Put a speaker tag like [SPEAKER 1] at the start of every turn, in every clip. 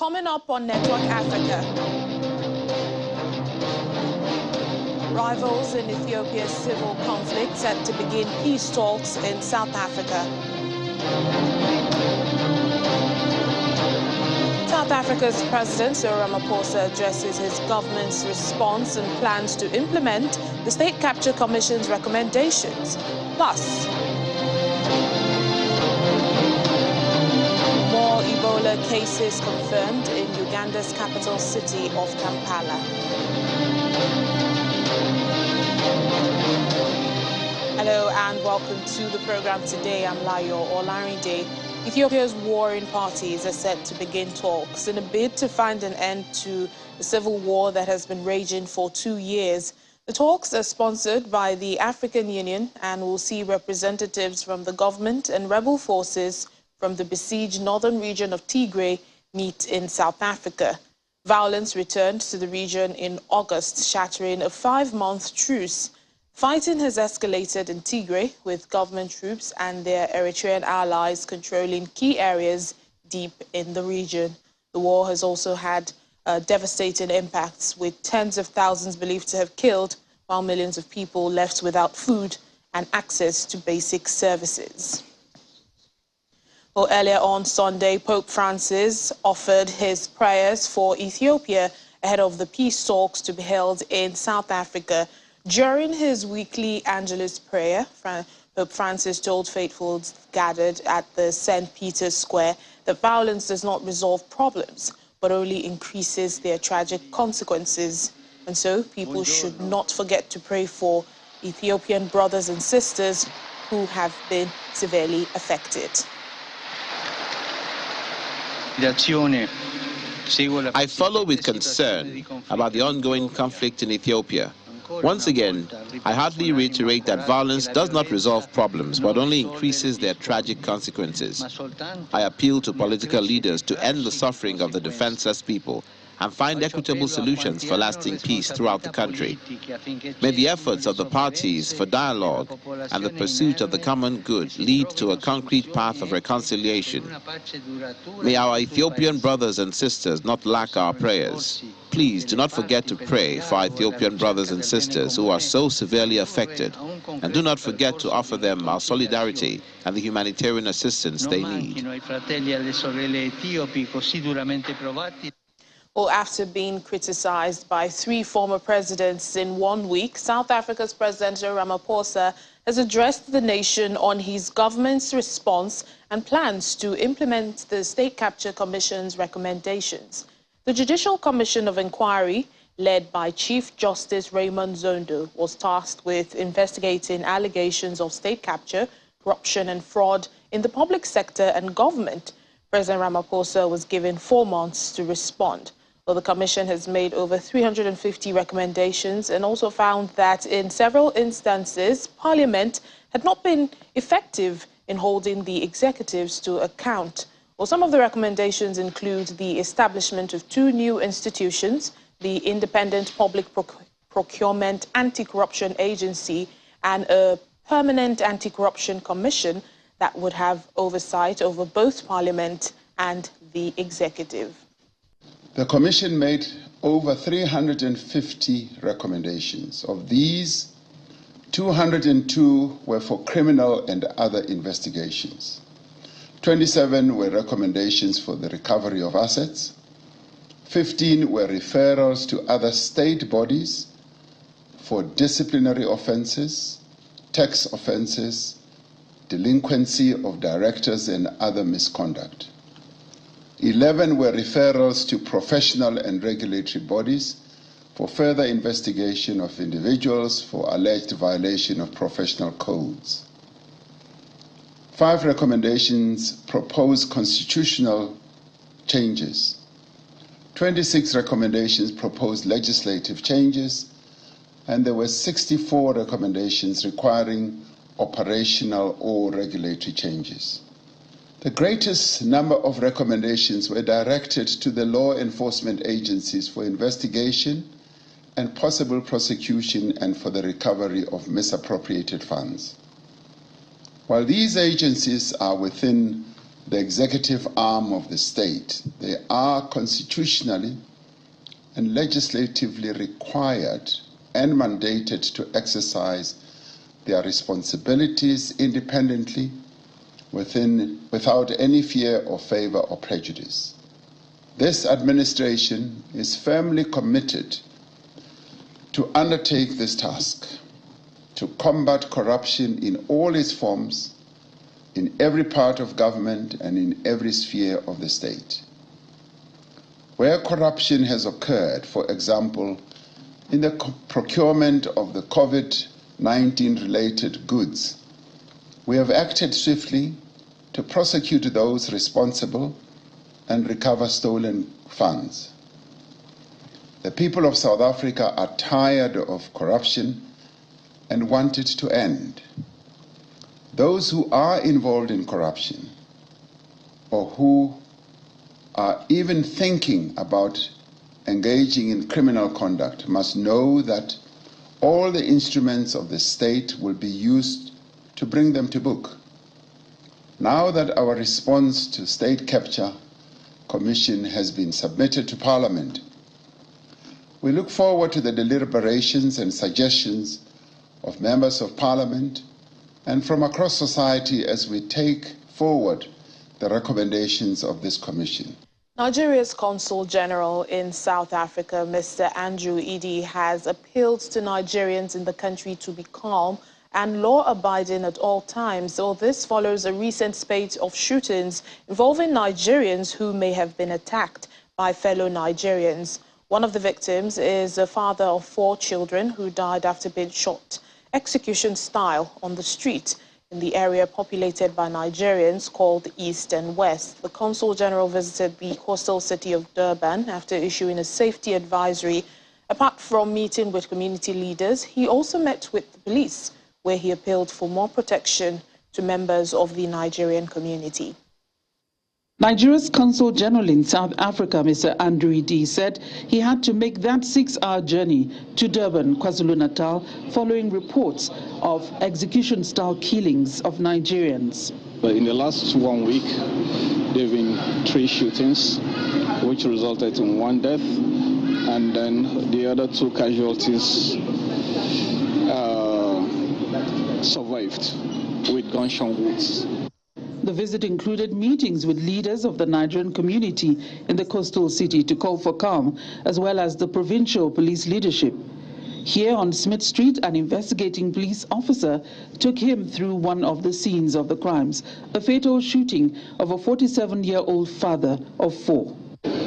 [SPEAKER 1] Coming up on Network Africa. Rivals in Ethiopia's civil conflict set to begin peace talks in South Africa. South Africa's President Cyril Ramaphosa addresses his government's response and plans to implement the State Capture Commission's recommendations. Plus, more Ebola cases confirmed in Uganda's capital city of Kampala. Hello and welcome to the program today. I'm Layo Olarinde. Ethiopia's warring parties are set to begin talks in a bid to find an end to the civil war that has been raging for 2 years. The talks are sponsored by the African Union and will see representatives from the government and rebel forces from the besieged northern region of Tigray meet in South Africa. Violence returned to the region in August, shattering a 5-month truce. Fighting has escalated in Tigray, with government troops and their Eritrean allies controlling key areas deep in the region. The war has also had devastating impacts, with tens of thousands believed to have killed, while millions of people left without food and access to basic services. Well, earlier on Sunday, Pope Francis offered his prayers for Ethiopia ahead of the peace talks to be held in South Africa. During his weekly Angelus prayer, Pope Francis told faithfuls gathered at the St. Peter's Square that violence does not resolve problems, but only increases their tragic consequences. And so people should not forget to pray for Ethiopian brothers and sisters who have been severely affected.
[SPEAKER 2] I follow with concern about the ongoing conflict in Ethiopia. Once again, I heartily reiterate that violence does not resolve problems, but only increases their tragic consequences. I appeal to political leaders to end the suffering of the defenseless people and find equitable solutions for lasting peace throughout the country. May the efforts of the parties for dialogue and the pursuit of the common good lead to a concrete path of reconciliation. May our Ethiopian brothers and sisters not lack our prayers. Please do not forget to pray for our Ethiopian brothers and sisters who are so severely affected, and do not forget to offer them our solidarity and the humanitarian assistance they need.
[SPEAKER 1] Well, after being criticized by 3 former presidents in 1 week, South Africa's President Cyril Ramaphosa has addressed the nation on his government's response and plans to implement the State Capture Commission's recommendations. The Judicial Commission of Inquiry, led by Chief Justice Raymond Zondo, was tasked with investigating allegations of state capture, corruption and fraud in the public sector and government. President Ramaphosa was given 4 months to respond. Well, the Commission has made over 350 recommendations and also found that in several instances, Parliament had not been effective in holding the executives to account. Well, some of the recommendations include the establishment of 2 new institutions, the Independent Public Procurement Anti-Corruption Agency and a permanent anti-corruption commission that would have oversight over both Parliament and the executive.
[SPEAKER 3] The Commission made over 350 recommendations. Of these, 202 were for criminal and other investigations. 27 were recommendations for the recovery of assets. 15 were referrals to other state bodies for disciplinary offenses, tax offenses, delinquency of directors and other misconduct. 11 were referrals to professional and regulatory bodies for further investigation of individuals for alleged violation of professional codes. 5 recommendations proposed constitutional changes. 26 recommendations proposed legislative changes, and there were 64 recommendations requiring operational or regulatory changes. The greatest number of recommendations were directed to the law enforcement agencies for investigation and possible prosecution and for the recovery of misappropriated funds. While these agencies are within the executive arm of the state. They are constitutionally and legislatively required and mandated to exercise their responsibilities independently, without any fear or favor or prejudice. This administration is firmly committed to undertake this task, to combat corruption in all its forms, in every part of government and in every sphere of the state. Where corruption has occurred, for example, in the procurement of the COVID-19 related goods, we have acted swiftly to prosecute those responsible and recover stolen funds. The people of South Africa are tired of corruption and want it to end. Those who are involved in corruption or who are even thinking about engaging in criminal conduct must know that all the instruments of the state will be used to bring them to book. Now that our response to state capture commission has been submitted to Parliament, we look forward to the deliberations and suggestions of members of Parliament and from across society as we take forward the recommendations of this commission.
[SPEAKER 1] Nigeria's Consul General in South Africa, Mr. Andrew Idi, has appealed to Nigerians in the country to be calm and law-abiding at all times. So this follows a recent spate of shootings involving Nigerians who may have been attacked by fellow Nigerians. One of the victims is a father of 4 children who died after being shot execution style on the street in the area populated by Nigerians called East and West. The Consul General visited the coastal city of Durban after issuing a safety advisory. Apart from meeting with community leaders, he also met with the police, where he appealed for more protection to members of the Nigerian community.
[SPEAKER 4] Nigeria's Consul General in South Africa, Mr. Andrew Idi, said he had to make that 6-hour journey to Durban, KwaZulu-Natal, following reports of execution-style killings of Nigerians.
[SPEAKER 5] In the last 1 week, there have been 3 shootings, which resulted in 1 death, and then the other 2 casualties survived with gunshot wounds.
[SPEAKER 4] The visit included meetings with leaders of the Nigerian community in the coastal city to call for calm, as well as the provincial police leadership. Here on Smith Street, an investigating police officer took him through one of the scenes of the crimes, a fatal shooting of a 47-year-old father of 4.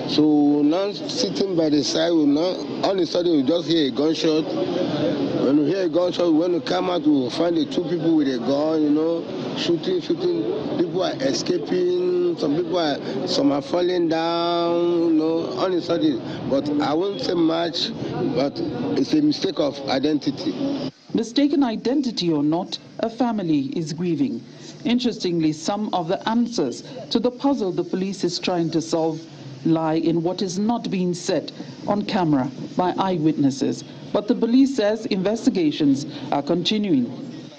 [SPEAKER 6] So now sitting by the side, all of a sudden we just hear a gunshot. When we hear a gunshot, when we come out, we find the 2 people with a gun, shooting. People are escaping, some are falling down, all of a sudden. But I won't say much, but it's a mistake of identity.
[SPEAKER 4] Mistaken identity or not, a family is grieving. Interestingly, some of the answers to the puzzle the police is trying to solve lie in what is not being said on camera by eyewitnesses. But the police says investigations are continuing.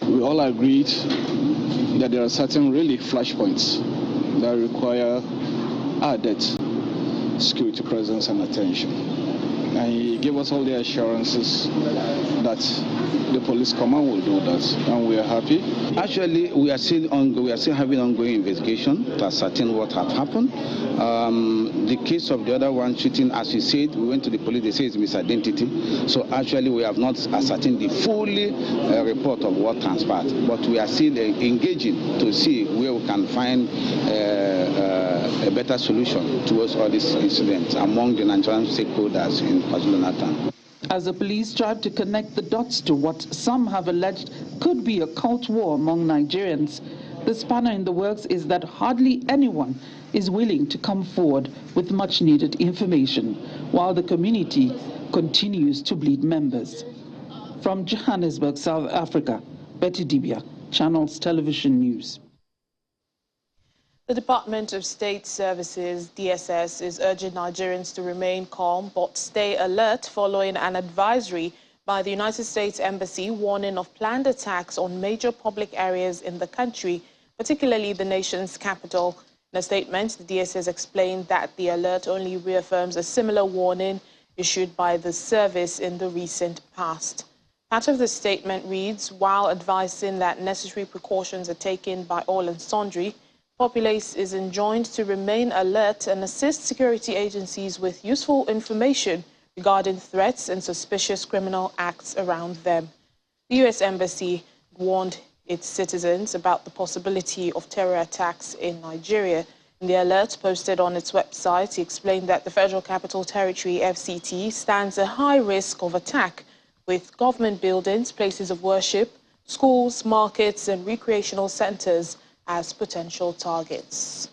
[SPEAKER 5] We all agreed that there are certain really flashpoints that require added security presence and attention. And he gave us all the assurances that the police command will do that, and we are happy.
[SPEAKER 7] Actually, we are still having ongoing investigation to ascertain what had happened. The case of the other one shooting, as you said, we went to the police, they say it's misidentity. So actually, we have not ascertained the full report of what transpired, but we are still engaging to see where we can find a better solution towards all these incidents among the Nigerian stakeholders in KwaZulu-Natal.
[SPEAKER 4] As the police strive to connect the dots to what some have alleged could be a cult war among Nigerians, the spanner in the works is that hardly anyone is willing to come forward with much-needed information, while the community continues to bleed members. From Johannesburg, South Africa, Betty Dibia, Channels Television News.
[SPEAKER 1] The Department of State Services, DSS, is urging Nigerians to remain calm but stay alert following an advisory by the United States Embassy warning of planned attacks on major public areas in the country, particularly the nation's capital. In a statement, the DSS explained that the alert only reaffirms a similar warning issued by the service in the recent past. Part of the statement reads, while advising that necessary precautions are taken by all and sundry, populace is enjoined to remain alert and assist security agencies with useful information regarding threats and suspicious criminal acts around them. The U.S. Embassy warned its citizens about the possibility of terror attacks in Nigeria. In the alert posted on its website, it explained that the Federal Capital Territory, FCT, stands a high risk of attack, with government buildings, places of worship, schools, markets, and recreational centers as potential targets.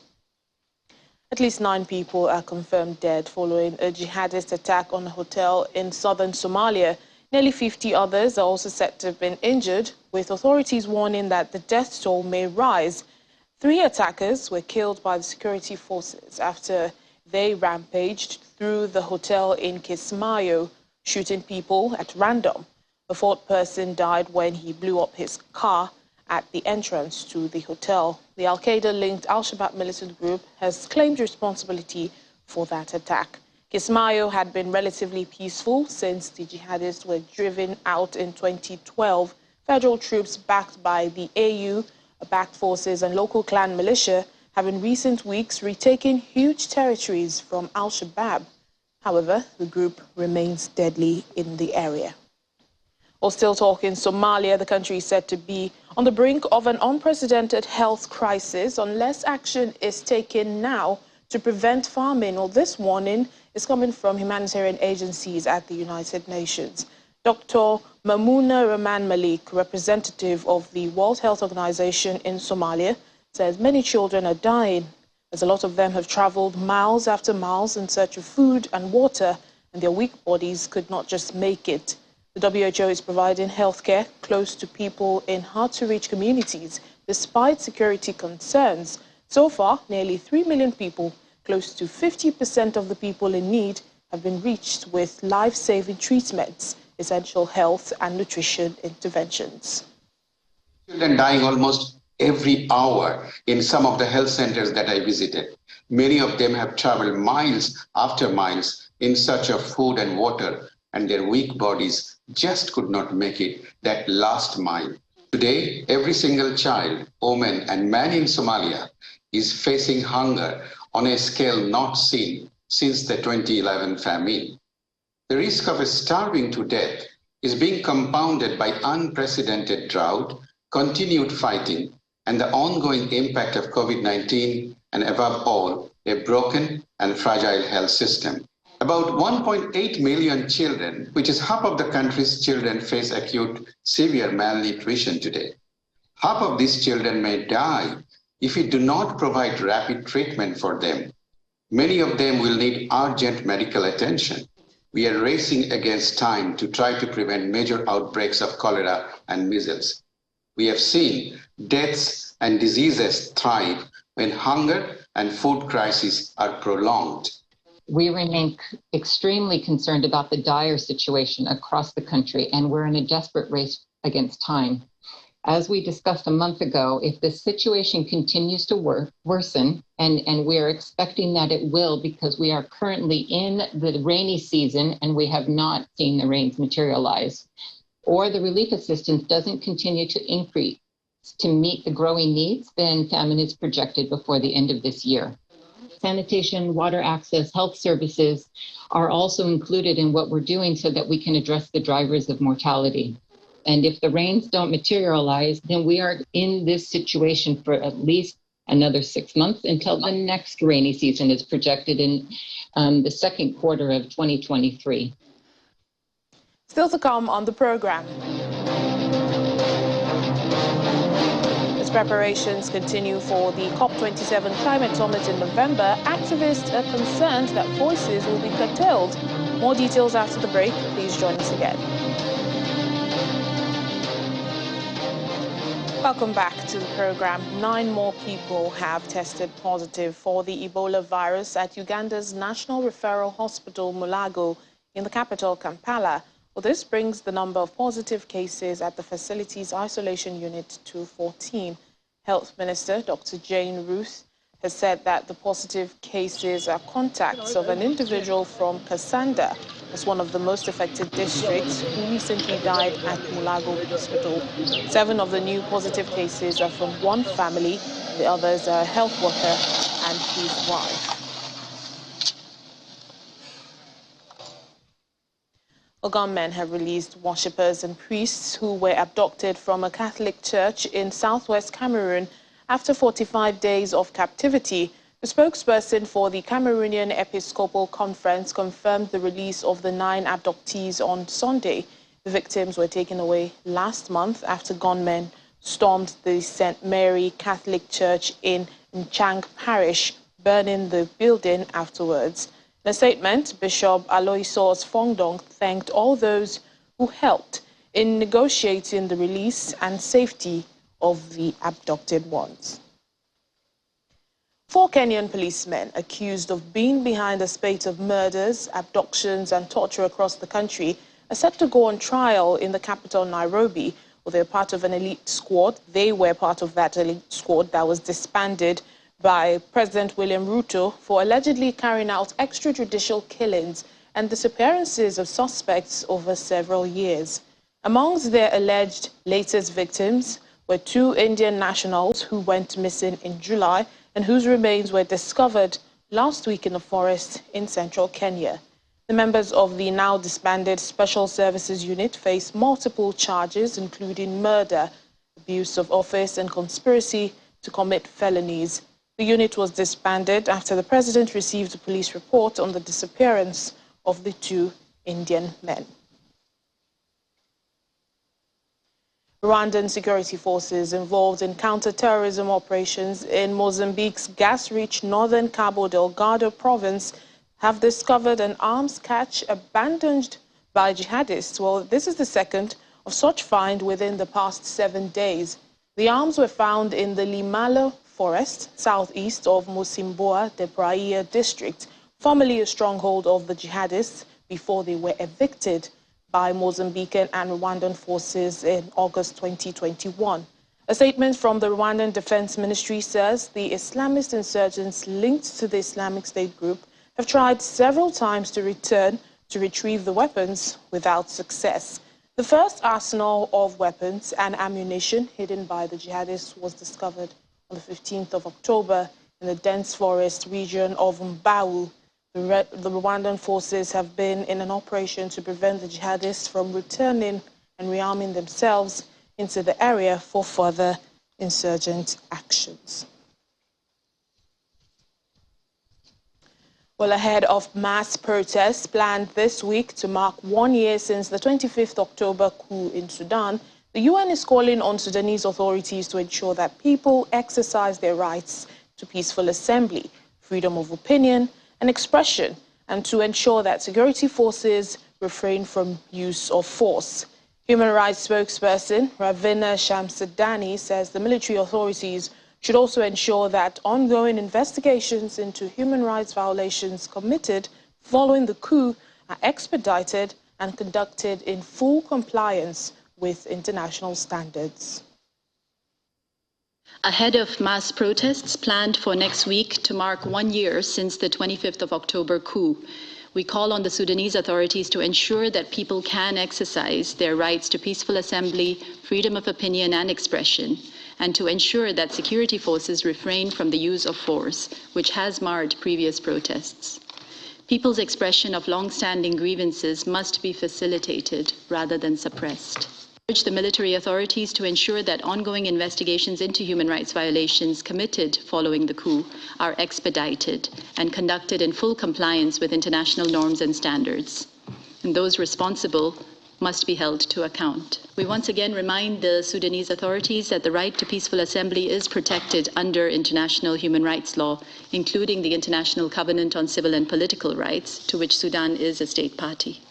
[SPEAKER 1] At least 9 people are confirmed dead following a jihadist attack on a hotel in southern Somalia. Nearly 50 others are also said to have been injured, with authorities warning that the death toll may rise. 3 attackers were killed by the security forces after they rampaged through the hotel in Kismayo, shooting people at random. A 4th person died when he blew up his car at the entrance to the hotel. The Al-Qaeda-linked Al-Shabaab militant group has claimed responsibility for that attack. Kismayo had been relatively peaceful since the jihadists were driven out in 2012. Federal troops backed by the AU-backed forces and local clan militia have in recent weeks retaken huge territories from Al-Shabaab. However, the group remains deadly in the area. While still talking Somalia, the country is said to be on the brink of an unprecedented health crisis unless action is taken now to prevent famine. Well, this warning is coming from humanitarian agencies at the United Nations. Dr. Mamouna Rahman Malik, representative of the World Health Organization in Somalia, says many children are dying, as a lot of them have traveled miles after miles in search of food and water, and their weak bodies could not just make it. The WHO is providing healthcare close to people in hard-to-reach communities, despite security concerns. So far, nearly 3 million people, close to 50% of the people in need, have been reached with life-saving treatments, essential health and nutrition interventions.
[SPEAKER 8] Children dying almost every hour in some of the health centers that I visited. Many of them have traveled miles after miles in search of food and water, and their weak bodies just could not make it that last mile. Today, every single child, woman, and man in Somalia is facing hunger on a scale not seen since the 2011 famine. The risk of starving to death is being compounded by unprecedented drought, continued fighting, and the ongoing impact of COVID-19, and above all, a broken and fragile health system. About 1.8 million children, which is half of the country's children, face acute severe malnutrition today. Half of these children may die if we do not provide rapid treatment for them. Many of them will need urgent medical attention. We are racing against time to try to prevent major outbreaks of cholera and measles. We have seen deaths and diseases thrive when hunger and food crises are prolonged.
[SPEAKER 9] We remain extremely concerned about the dire situation across the country, and we're in a desperate race against time. As we discussed a month ago, if the situation continues to worsen, and we are expecting that it will because we are currently in the rainy season and we have not seen the rains materialize, or the relief assistance doesn't continue to increase to meet the growing needs, then famine is projected before the end of this year. Sanitation, water access, health services are also included in what we're doing so that we can address the drivers of mortality. And if the rains don't materialize, then we are in this situation for at least another 6 months until the next rainy season is projected in the second quarter of 2023.
[SPEAKER 1] Still to come on the program. As preparations continue for the COP27 climate summit in November, activists are concerned that voices will be curtailed. More details after the break. Please join us again. Welcome back to the program. 9 more people have tested positive for the Ebola virus at Uganda's National Referral Hospital, Mulago, in the capital, Kampala. Well, this brings the number of positive cases at the facility's isolation unit to 14. Health Minister Dr. Jane Ruth has said that the positive cases are contacts of an individual from Kasanda, as one of the most affected districts, who recently died at Mulago Hospital. 7 of the new positive cases are from one family. The others are a health worker and his wife. Gunmen have released worshippers and priests who were abducted from a Catholic church in southwest Cameroon after 45 days of captivity. The spokesperson for the Cameroonian Episcopal Conference confirmed the release of the 9 abductees on Sunday. The victims were taken away last month after gunmen stormed the St. Mary Catholic Church in Nchang Parish, burning the building afterwards. In a statement, Bishop Aloysius Fongdong thanked all those who helped in negotiating the release and safety of the abducted ones. 4 Kenyan policemen accused of being behind a spate of murders, abductions and torture across the country are set to go on trial in the capital, Nairobi. Well, they're part of an elite squad. They were part of that elite squad that was disbanded by President William Ruto for allegedly carrying out extrajudicial killings and disappearances of suspects over several years. Amongst their alleged latest victims were 2 Indian nationals who went missing in July and whose remains were discovered last week in a forest in central Kenya. The members of the now disbanded Special Services Unit face multiple charges, including murder, abuse of office and conspiracy to commit felonies. The unit was disbanded after the president received a police report on the disappearance of the 2 Indian men. Rwandan security forces involved in counter-terrorism operations in Mozambique's gas-rich northern Cabo Delgado province have discovered an arms cache abandoned by jihadists. Well, this is the second of such find within the past 7 days. The arms were found in the Limalo forest, southeast of Musimboa de Praia district, formerly a stronghold of the jihadists before they were evicted by Mozambican and Rwandan forces in August 2021. A statement from the Rwandan Defense Ministry says the Islamist insurgents linked to the Islamic State group have tried several times to return to retrieve the weapons without success. The first arsenal of weapons and ammunition hidden by the jihadists was discovered on the 15th of October in the dense forest region of Mbau. The Rwandan forces have been in an operation to prevent the jihadists from returning and rearming themselves into the area for further insurgent actions. Well, ahead of mass protests planned this week to mark 1 year since the 25th October coup in Sudan, the UN is calling on Sudanese authorities to ensure that people exercise their rights to peaceful assembly, freedom of opinion and expression, and to ensure that security forces refrain from use of force. Human rights spokesperson Ravina Shamsadani says the military authorities should also ensure that ongoing investigations into human rights violations committed following the coup are expedited and conducted in full compliance with international standards.
[SPEAKER 10] Ahead of mass protests planned for next week to mark 1 year since the 25th of October coup, we call on the Sudanese authorities to ensure that people can exercise their rights to peaceful assembly, freedom of opinion and expression, and to ensure that security forces refrain from the use of force, which has marred previous protests. People's expression of long-standing grievances must be facilitated rather than suppressed. We urge the military authorities to ensure that ongoing investigations into human rights violations committed following the coup are expedited and conducted in full compliance with international norms and standards. And those responsible must be held to account. We once again remind the Sudanese authorities that the right to peaceful assembly is protected under international human rights law, including the International Covenant on Civil and Political Rights, to which Sudan is a state party.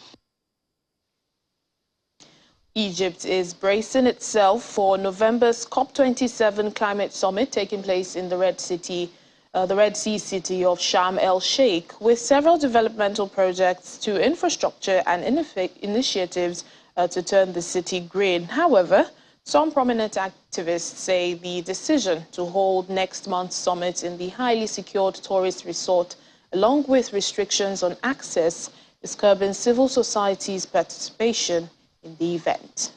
[SPEAKER 1] Egypt is bracing itself for November's COP27 climate summit taking place in the Red Sea city of Sharm el-Sheikh, with several developmental projects to infrastructure and initiatives to turn the city green. However, Some prominent activists say the decision to hold next month's summit in the highly secured tourist resort, along with restrictions on access, is curbing civil society's participation in the event.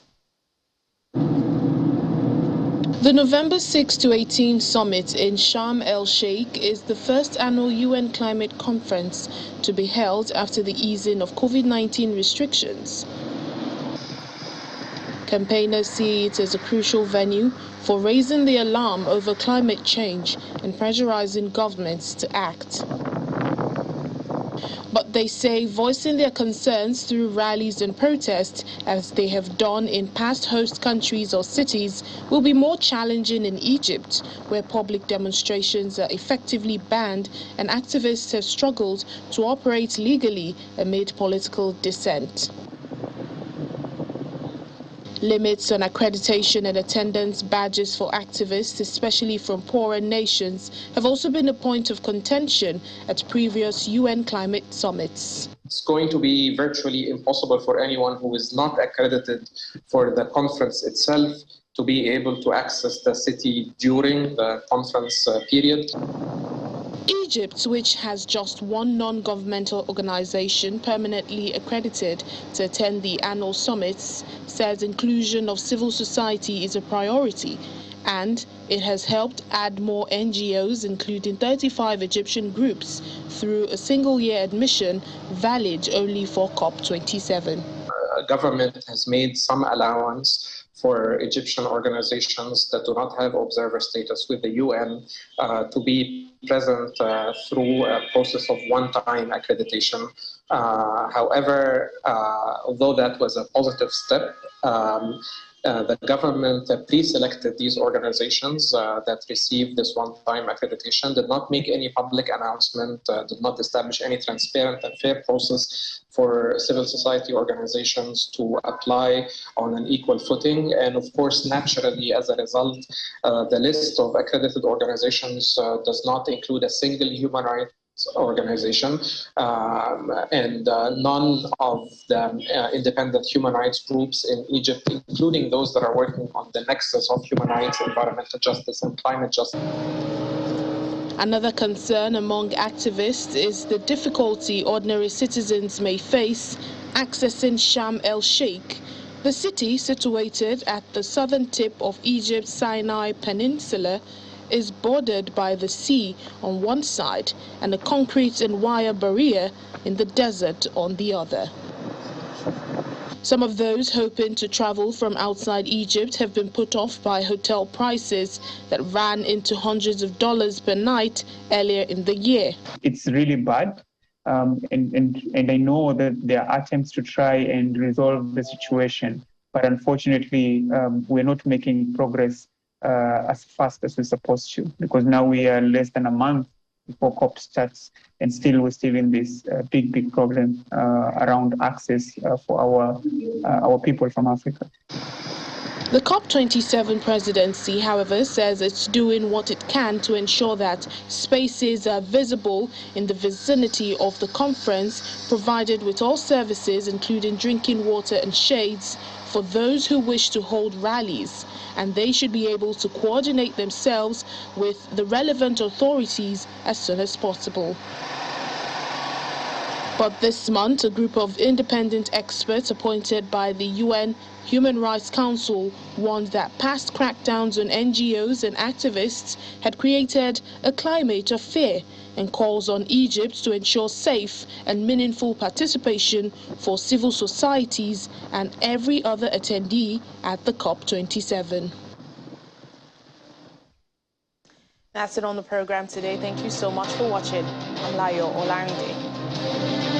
[SPEAKER 1] The November 6 to 18 summit in Sharm el-Sheikh is the first annual UN climate conference to be held after the easing of COVID-19 restrictions. Campaigners see it as a crucial venue for raising the alarm over climate change and pressurizing governments to act. But they say voicing their concerns through rallies and protests, as they have done in past host countries or cities, will be more challenging in Egypt, where public demonstrations are effectively banned and activists have struggled to operate legally amid political dissent. Limits on accreditation and attendance badges for activists, especially from poorer nations, have also been a point of contention at previous UN climate summits.
[SPEAKER 11] It's going to be virtually impossible for anyone who is not accredited for the conference itself to be able to access the city during the conference period.
[SPEAKER 1] Egypt, which has just one non-governmental organization permanently accredited to attend the annual summits, says inclusion of civil society is a priority, and it has helped add more NGOs, including 35 Egyptian groups, through a single-year admission valid only for COP27.
[SPEAKER 11] Government has made some allowance for Egyptian organizations that do not have observer status with the UN to be present through a process of one-time accreditation. However, although that was a positive step, the government pre-selected these organizations that received this one-time accreditation, did not make any public announcement, did not establish any transparent and fair process for civil society organizations to apply on an equal footing. And of course, naturally, as a result, the list of accredited organizations does not include a single human rights organization, and none of the independent human rights groups in Egypt, including those that are working on the nexus of human rights, environmental justice, and climate justice.
[SPEAKER 1] Another concern among activists is the difficulty ordinary citizens may face accessing Sharm el-Sheikh. The city, situated at the southern tip of Egypt's Sinai Peninsula, is bordered by the sea on one side and a concrete and wire barrier in the desert on the other. Some of those hoping to travel from outside Egypt have been put off by hotel prices that ran into hundreds of dollars per night earlier in the year.
[SPEAKER 12] It's really bad, and I know that there are attempts to try and resolve the situation, but unfortunately we're not making progress as fast as we're supposed to, because now we are less than a month before COP starts, and still we're still in this big problem around access for our people from Africa.
[SPEAKER 1] The COP27 presidency, however, says it's doing what it can to ensure that spaces are visible in the vicinity of the conference, provided with all services, including drinking water and shades, for those who wish to hold rallies, and they should be able to coordinate themselves with the relevant authorities as soon as possible. But this month, a group of independent experts appointed by the UN Human Rights Council warned that past crackdowns on NGOs and activists had created a climate of fear, and calls on Egypt to ensure safe and meaningful participation for civil societies and every other attendee at the COP27. That's it on the program today. Thank you so much for watching. I'm Layo Olarinde.